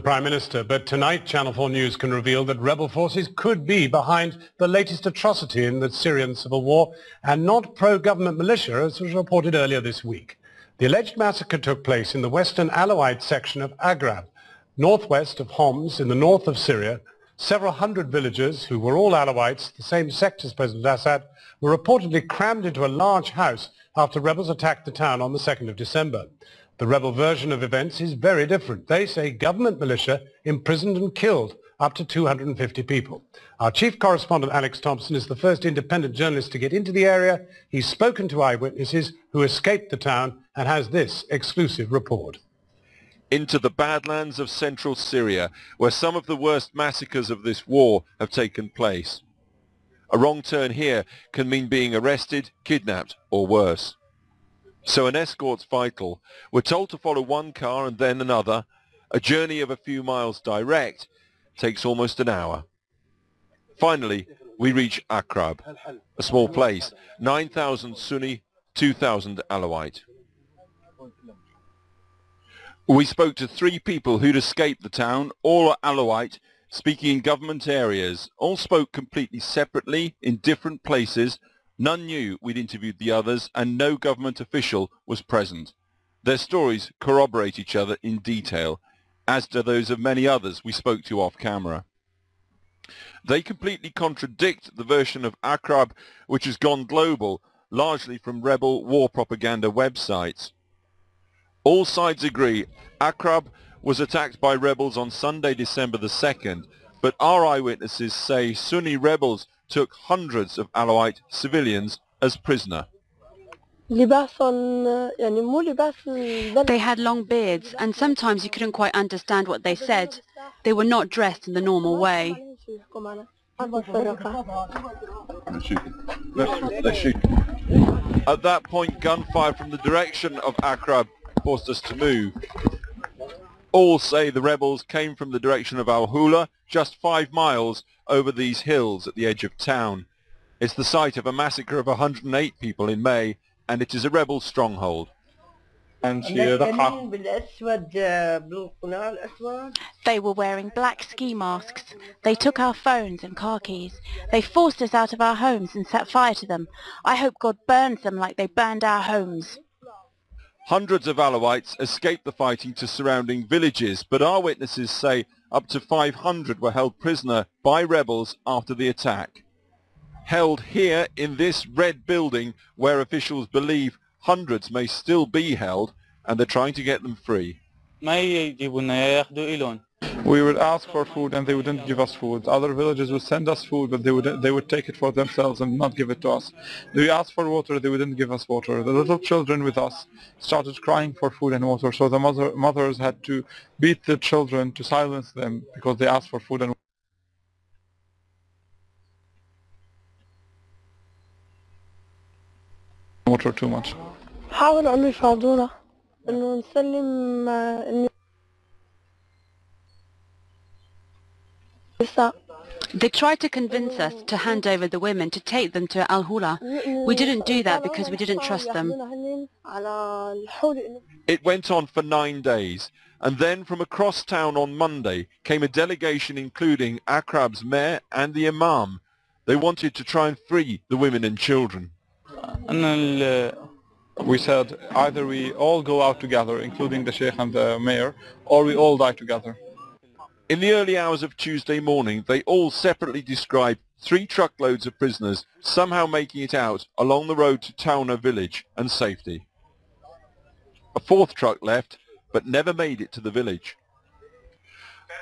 the Prime Minister, but tonight Channel 4 News can reveal that rebel forces could be behind the latest atrocity in the Syrian civil war and not pro-government militia, as was reported earlier this week. The alleged massacre took place in the western Alawite section of Akrab, northwest of Homs in the north of Syria. Several hundred villagers, who were all Alawites, the same sect as President Assad, were reportedly crammed into a large house after rebels attacked the town on the 2nd of December. The rebel version of events is very different. They say government militia imprisoned and killed up to 250 people. Our chief correspondent Alex Thompson is the first independent journalist to get into the area. He's spoken to eyewitnesses who escaped the town and has this exclusive report. Into the Badlands of central Syria, where some of the worst massacres of this war have taken place. A wrong turn here can mean being arrested, kidnapped, or worse. So an escort's vital. We're told to follow one car and then another. A journey of a few miles direct takes almost an hour. Finally, we reach Akrab, a small place, 9,000 Sunni, 2,000 Alawite. We spoke to 3 people who'd escaped the town, all Alawite, speaking in government areas. All spoke completely separately, in different places. None knew we'd interviewed the others, and no government official was present. Their stories corroborate each other in detail, as do those of many others we spoke to off-camera. They completely contradict the version of Akrab which has gone global, largely from rebel war propaganda websites. All sides agree Akrab was attacked by rebels on Sunday, December the 2nd, but our eyewitnesses say Sunni rebels took hundreds of Alawite civilians as prisoner. They had long beards, and sometimes you couldn't quite understand what they said. They were not dressed in the normal way. Let's shoot. At that point, gunfire from the direction of Akrab forced us to move. All say the rebels came from the direction of Al-Hula, just 5 miles over these hills at the edge of town. It's the site of a massacre of 108 people in May, and it is a rebel stronghold. They were wearing black ski masks. They took our phones and car keys. They forced us out of our homes and set fire to them. I hope God burns them like they burned our homes. Hundreds of Alawites escaped the fighting to surrounding villages, but our witnesses say up to 500 were held prisoner by rebels after the attack. Held here in this red building where officials believe hundreds may still be held, and they're trying to get them free. We would ask for food and they wouldn't give us food. Other villages would send us food, but they would take it for themselves and not give it to us. We asked for water, they wouldn't give us water. The little children with us started crying for food and water, so the mothers had to beat the children to silence them because they asked for food and water too much. They tried to convince us to hand over the women, to take them to Al-Hula. We didn't do that because we didn't trust them. It went on for 9 days, and then from across town on Monday came a delegation including Akrab's mayor and the imam. They wanted to try and free the women and children. We said either we all go out together, including the sheikh and the mayor, or we all die together. In the early hours of Tuesday morning, they all separately described 3 truckloads of prisoners somehow making it out along the road to Tauna village and safety. A 4th truck left, but never made it to the village.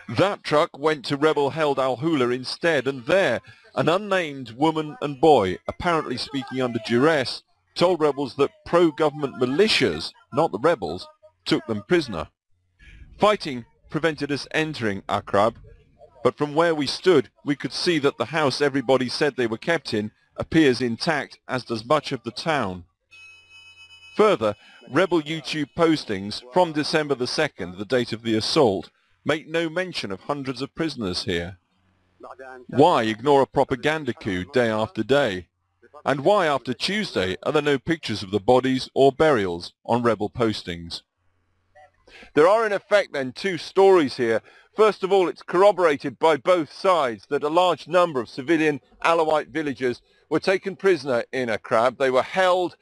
That truck went to rebel-held Al-Hula instead, and there, an unnamed woman and boy, apparently speaking under duress, told rebels that pro-government militias, not the rebels, took them prisoner. Fighting prevented us entering Akrab, but from where we stood we could see that the house everybody said they were kept in appears intact, as does much of the town. Further, rebel YouTube postings from December the 2nd, the date of the assault, make no mention of hundreds of prisoners here. Why ignore a propaganda coup day after day? And why after Tuesday are there no pictures of the bodies or burials on rebel postings? There are in effect then two stories here. First of all, it's corroborated by both sides that a large number of civilian Alawite villagers were taken prisoner in Akrab. They were held,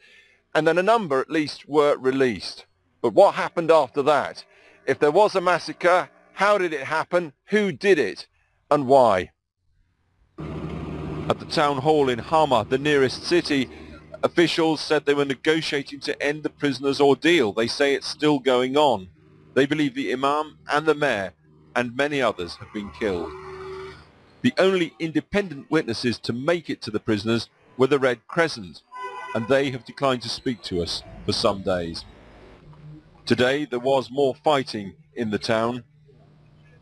and then a number at least were released. But what happened after that? If there was a massacre, how did it happen? Who did it? And why? At the town hall in Hama, the nearest city, officials said they were negotiating to end the prisoners' ordeal. They say it's still going on. They believe the imam and the mayor and many others have been killed. The only independent witnesses to make it to the prisoners were the Red Crescent, and they have declined to speak to us for some days. Today there was more fighting in the town,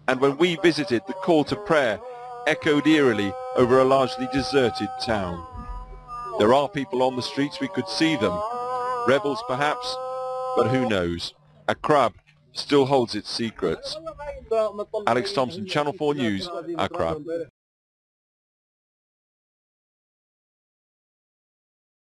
and when we visited, the call to prayer echoed eerily over a largely deserted town. There are people on the streets, we could see them. Rebels perhaps, but who knows? Akrab still holds its secrets. Alex Thompson, Channel 4 News, Akrab.